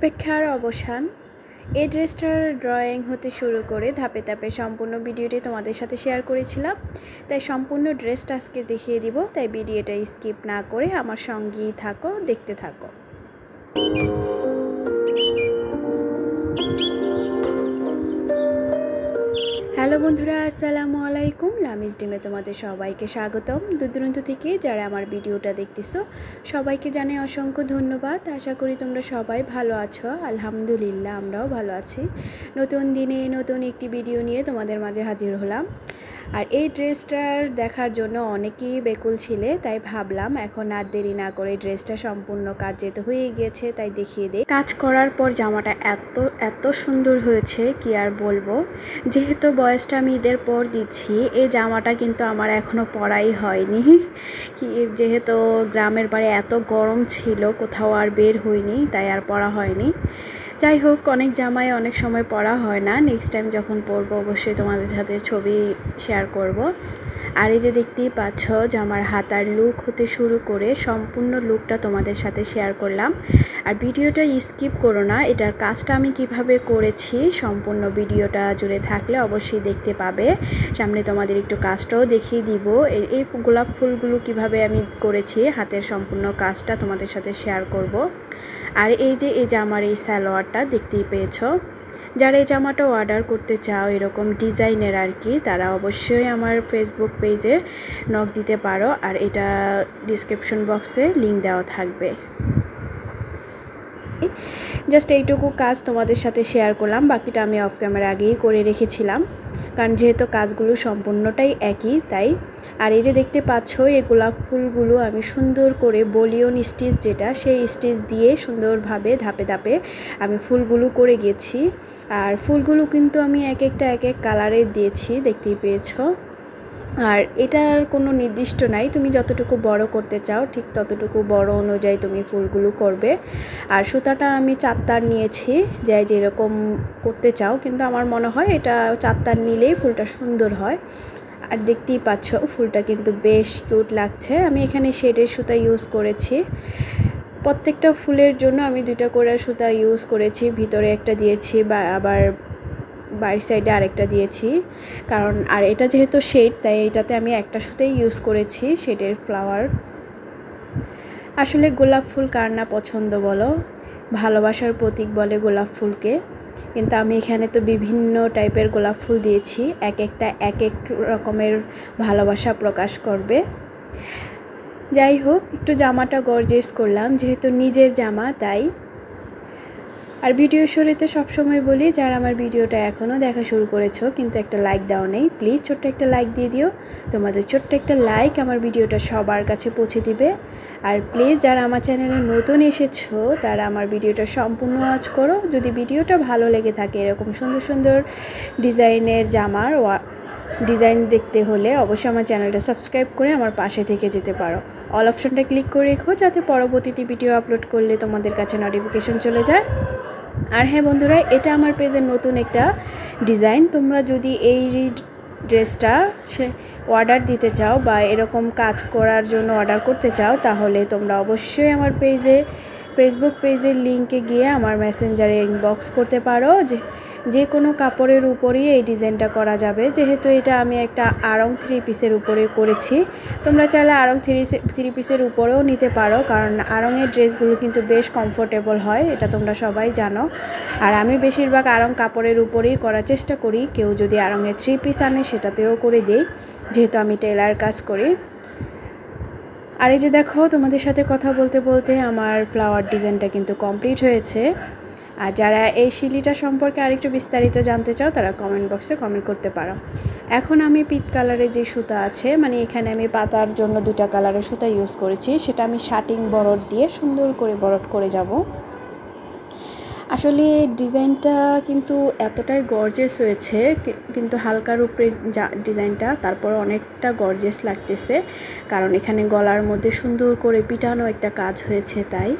অপেক্ষার অবসান। এই ড্রেসটার ড্রয়িং হতে শুরু করে ধাপে ধাপে সম্পূর্ণ ভিডিওটি তোমাদের সাথে শেয়ার করেছিলাম, তাই সম্পূর্ণ ড্রেসটা আজকে দেখিয়ে দিব। তাই ভিডিওটা স্কিপ না করে আমার সঙ্গেই থাকো, দেখতে থাকো। হ্যালো বন্ধুরা, আসসালামু আলাইকুম। লামিজ ডিমে তোমাদের সবাইকে স্বাগতম। দূরদূরান্ত থেকে যারা আমার ভিডিওটা দেখতেছো সবাইকে জানাই অসংখ্য ধন্যবাদ। আশা করি তোমরা সবাই ভালো আছো। আলহামদুলিল্লাহ, আমরাও ভালো আছি। নতুন দিনে নতুন একটি ভিডিও নিয়ে তোমাদের মাঝে হাজির হলাম। আর এই ড্রেসটার দেখার জন্য অনেকেই বেকুল ছিলে, তাই ভাবলাম এখন আর দেরি না করে ড্রেসটা সম্পূর্ণ কাজ যেতে হয়ে গিয়েছে তাই দেখিয়ে দিই। কাজ করার পর জামাটা এত সুন্দর হয়েছে কি আর বলবো। যেহেতু বয়সটা আমি ঈদের পর দিচ্ছি, এই জামাটা কিন্তু আমার এখনও পরাই হয়নি। কি যেহেতু গ্রামের বাড়ি এত গরম ছিল, কোথাও আর বের হইনি, তাই আর পরা হয়নি। যাই হোক, অনেক জামাই অনেক সময় পরা হয় না। নেক্সট টাইম যখন পরবো অবশ্যই তোমাদের সাথে ছবি শেয়ার করব। আর এই যে দেখতেই পাচ্ছ, জামার হাতার লুক হতে শুরু করে সম্পূর্ণ লুকটা তোমাদের সাথে শেয়ার করলাম। আর ভিডিওটা স্কিপ করো না। এটার কাজটা আমি কিভাবে করেছি সম্পূর্ণ ভিডিওটা জুড়ে থাকলে অবশ্যই দেখতে পাবে। সামনে তোমাদের একটু কাজটাও দেখিয়ে দিব। এই গোলাপ ফুলগুলো কিভাবে আমি করেছি, হাতের সম্পূর্ণ কাজটা তোমাদের সাথে শেয়ার করব। আর এই যে এই জামার এই সালোয়ারটা দেখতেই পেয়েছো। যারা এই জামাটা অর্ডার করতে চাও এরকম ডিজাইনের আর কি, তারা অবশ্যই আমার ফেসবুক পেজে নক দিতে পারো। আর এটা ডিসক্রিপশন বক্সে লিংক দেওয়া থাকবে। জাস্ট এইটুকু কাজ তোমাদের সাথে শেয়ার করলাম, বাকিটা আমি অফ ক্যামেরা আগেই করে রেখেছিলাম, কারণ যেহেতু কাজগুলো সম্পূর্ণটাই একই তাই। আর এই যে দেখতে পাচ্ছ, এই গোলাপ ফুলগুলো আমি সুন্দর করে বলিয়ন স্টিচ, যেটা সেই স্টিচ দিয়ে সুন্দরভাবে ধাপে ধাপে আমি ফুলগুলো করে গেছি। আর ফুলগুলো কিন্তু আমি এক এক কালারের দিয়েছি, দেখতেই পেয়েছো। আর এটার কোনো নির্দিষ্ট নাই, তুমি যতটুকু বড় করতে চাও ঠিক ততটুকু বড় অনুযায়ী তুমি ফুলগুলো করবে। আর সুতাটা আমি 4 তার নিয়েছি, যাই যেরকম করতে চাও, কিন্তু আমার মনে হয় এটা 4 তার নিলেই ফুলটা সুন্দর হয়। আর দেখতেই পাচ্ছ ফুলটা কিন্তু বেশ কিউট লাগছে। আমি এখানে শেডের সুতা ইউজ করেছি। প্রত্যেকটা ফুলের জন্য আমি 2টা করে সুতা ইউজ করেছি, ভিতরে একটা দিয়েছি বা আবার বাইর সাইডে আরেকটা দিয়েছি, কারণ আর এটা যেহেতু শেড তাই এটাতে আমি একটা সুতাই ইউজ করেছি, শেডের ফ্লাওয়ার। আসলে গোলাপ ফুল কার না পছন্দ বলো, ভালোবাসার প্রতীক বলে গোলাপ ফুলকে। কিন্তু আমি এখানে তো বিভিন্ন টাইপের গোলাপ ফুল দিয়েছি, একটা এক রকমের ভালোবাসা প্রকাশ করবে। যাই হোক, একটু জামাটা গর্জিয়াস করলাম, যেহেতু নিজের জামা তাই। আর ভিডিও শুরুতে সবসময় বলি, যারা আমার ভিডিওটা এখনও দেখা শুরু করেছো কিন্তু একটা লাইক দাও নেই, প্লিজ ছোট্ট একটা লাইক দিয়ে দিও। তোমাদের ছোট্ট একটা লাইক আমার ভিডিওটা সবার কাছে পৌঁছে দিবে। আর প্লিজ যারা আমার চ্যানেলে নতুন এসেছো তারা আমার ভিডিওটা সম্পূর্ণ ওয়াচ করো। যদি ভিডিওটা ভালো লেগে থাকে, এরকম সুন্দর সুন্দর ডিজাইনের জামার ডিজাইন দেখতে হলে অবশ্যই আমার চ্যানেলটা সাবস্ক্রাইব করে আমার পাশে থেকে যেতে পারো। অল অপশনটা ক্লিক করে রেখো, যাতে পরবর্তীতে ভিডিও আপলোড করলে তোমাদের কাছে নোটিফিকেশন চলে যায়। আর হ্যাঁ বন্ধুরা, এটা আমার পেজের নতুন একটা ডিজাইন। তোমরা যদি এই ড্রেসটা অর্ডার দিতে চাও বা এরকম কাজ করার জন্য অর্ডার করতে চাও, তাহলে তোমরা অবশ্যই আমার ফেসবুক পেজের লিঙ্কে গিয়ে আমার মেসেঞ্জারে ইনবক্স করতে পারো। যে কোনো কাপড়ের উপরেই এই ডিজাইনটা করা যাবে। যেহেতু এটা আমি একটা আড়ং 3 পিসের উপরে করেছি, তোমরা চাইলে আড়ং 3 পিসের উপরেও নিতে পারো, কারণ আড়ংয়ের ড্রেসগুলো কিন্তু বেশ কমফোর্টেবল হয়, এটা তোমরা সবাই জানো। আর আমি বেশিরভাগ আড়ং কাপড়ের উপরেই করার চেষ্টা করি। কেউ যদি আড়ংয়ের 3 পিস আনে সেটাতেও করে দিই, যেহেতু আমি টেলার কাজ করি। আর এই যে দেখো, তোমাদের সাথে কথা বলতে বলতে আমার ফ্লাওয়ার ডিজাইনটা কিন্তু কমপ্লিট হয়েছে। আর যারা এই শিলিটা সম্পর্কে আরেকটু বিস্তারিত জানতে চাও তারা কমেন্ট বক্সে কমেন্ট করতে পারো। এখন আমি পিট কালারের যে সুতা আছে, মানে এখানে আমি পাতার জন্য 2টা কালারের সুতা ইউজ করেছি, সেটা আমি শার্টিং বরড দিয়ে সুন্দর করে বরড করে যাব। আসলে ডিজাইনটা কিন্তু এতটাই গর্জিয়াস হয়েছে, কিন্তু হালকার উপরে ডিজাইনটা তারপর অনেকটা গর্জিয়াস লাগতেছে, কারণ এখানে গলার মধ্যে সুন্দর করে পিটানো একটা কাজ হয়েছে তাই।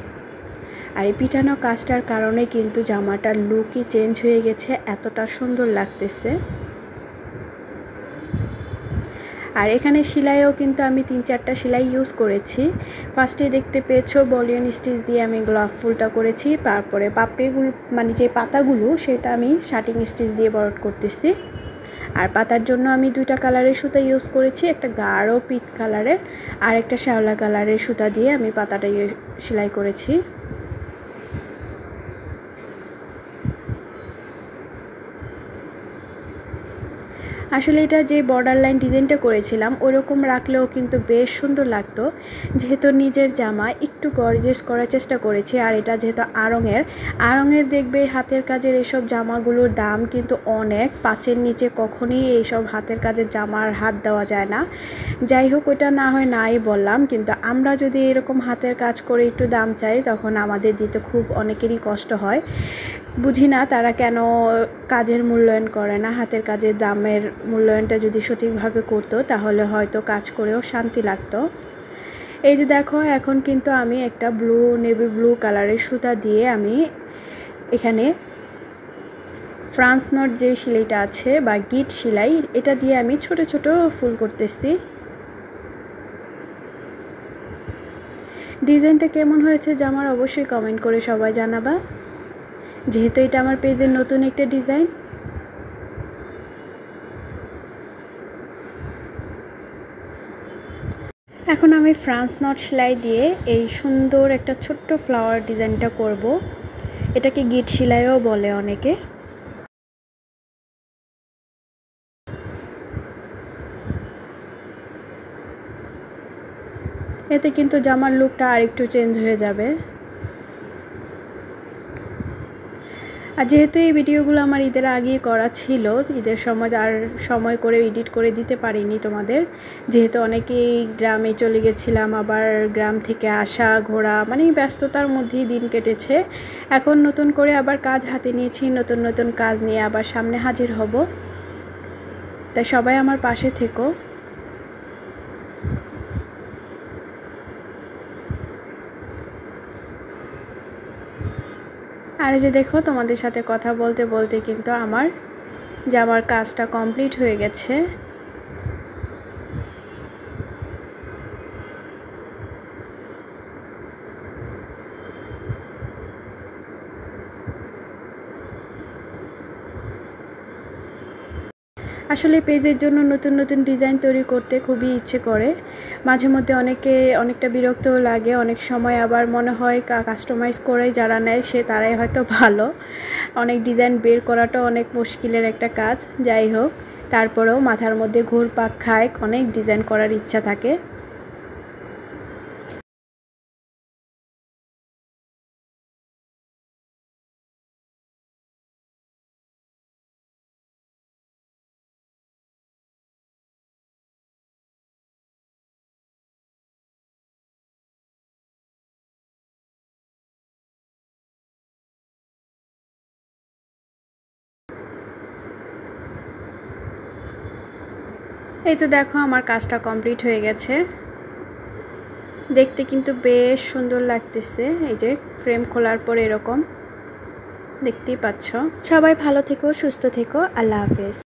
আর এই পিটানো কাজটার কারণে কিন্তু জামাটার লুকই চেঞ্জ হয়ে গেছে, এতটা সুন্দর লাগতেছে। আর এখানে সেলাইও কিন্তু আমি 3-4টা সেলাই ইউজ করেছি। ফার্স্টে দেখতে পেয়েছো বলিয়ন স্টিচ দিয়ে আমি গোলাপ ফুলটা করেছি, তারপরে পাপড়িগুলো মানে যে পাতাগুলো সেটা আমি শার্টিং স্টিচ দিয়ে বরট করতেছি। আর পাতার জন্য আমি 2টা কালারের সুতা ইউজ করেছি, একটা গাঢ় পিচ কালারের আর একটা শ্যাওলা কালারের সুতা দিয়ে আমি পাতাটা সেলাই করেছি। আসলে এটা যে বর্ডার লাইন ডিজাইনটা করেছিলাম ওরকম রাখলেও কিন্তু বেশ সুন্দর লাগতো। যেহেতু নিজের জামা একটু গর্জিয়াস করার চেষ্টা করেছি, আর এটা যেহেতু আড়ঙের দেখবে হাতের কাজের এইসব জামাগুলোর দাম কিন্তু অনেক, 5-এর নিচে কখনোই এইসব হাতের কাজের জামার হাত দেওয়া যায় না। যাই হোক, ওটা না হয় নাই বললাম, কিন্তু আমরা যদি এরকম হাতের কাজ করে একটু দাম চাই তখন আমাদের দিতে খুব অনেকেরই কষ্ট হয়। বুঝি না তারা কেন কাজের মূল্যায়ন করে না। হাতের কাজের দামের মূল্যায়নটা যদি সঠিকভাবে করতো তাহলে হয়তো কাজ করেও শান্তি লাগতো। এই যে দেখো, এখন কিন্তু আমি একটা নেভি ব্লু কালারের সুতা দিয়ে আমি এখানে ফ্রান্স নট যে সেলাইটা আছে বা গিট সেলাই, এটা দিয়ে আমি ছোট ছোট ফুল করতেছি। ডিজাইনটা কেমন হয়েছে জামার অবশ্যই কমেন্ট করে সবাই জানাবা, যেহেতু এটা আমার পেজের নতুন একটা ডিজাইন। এখন আমি ফ্রান্স নট সেলাই দিয়ে এই সুন্দর একটা ছোট্ট ফ্লাওয়ার ডিজাইনটা করব। এটাকে গিট সেলাইও বলে অনেকে। এতে কিন্তু জামার লুকটা আরেকটু চেঞ্জ হয়ে যাবে। আর যেহেতু এই ভিডিওগুলো আমার ঈদের আগেই করা ছিল, ঈদের সময় আর সময় করে এডিট করে দিতে পারিনি তোমাদের, যেহেতু অনেকেই গ্রামে চলে গেছিলাম, আবার গ্রাম থেকে আসা ঘোরা মানে ব্যস্ততার মধ্যেই দিন কেটেছে। এখন নতুন করে আবার কাজ হাতে নিয়েছি, নতুন নতুন কাজ নিয়ে আবার সামনে হাজির হব। তাই সবাই আমার পাশে থেকো। আর এই যে দেখো, তোমাদের সাথে কথা বলতে বলতে কিন্তু আমার জামার কাজটা কমপ্লিট হয়ে গেছে। আসলে পেজের জন্য নতুন নতুন ডিজাইন তৈরি করতে খুবই ইচ্ছে করে। মাঝে মধ্যে অনেকটা বিরক্ত লাগে, অনেক সময় আবার মনে হয় কাস্টমাইজ করেই যারা নেয় তারাই হয়তো ভালো। অনেক ডিজাইন বের করাটাও অনেক মুশকিলের একটা কাজ। যাই হোক, তারপরেও মাথার মধ্যে ঘুরপাক খায়, অনেক ডিজাইন করার ইচ্ছা থাকে। এই তো দেখো, আমার কাজটা কমপ্লিট হয়ে গেছে। দেখতে কিন্তু বেশ সুন্দর লাগতেছে। এই যে ফ্রেম খোলার পর এরকম দেখতেই পাচ্ছ। সবাই ভালো থেকো, সুস্থ থেকো। আল্লাহ হাফেজ।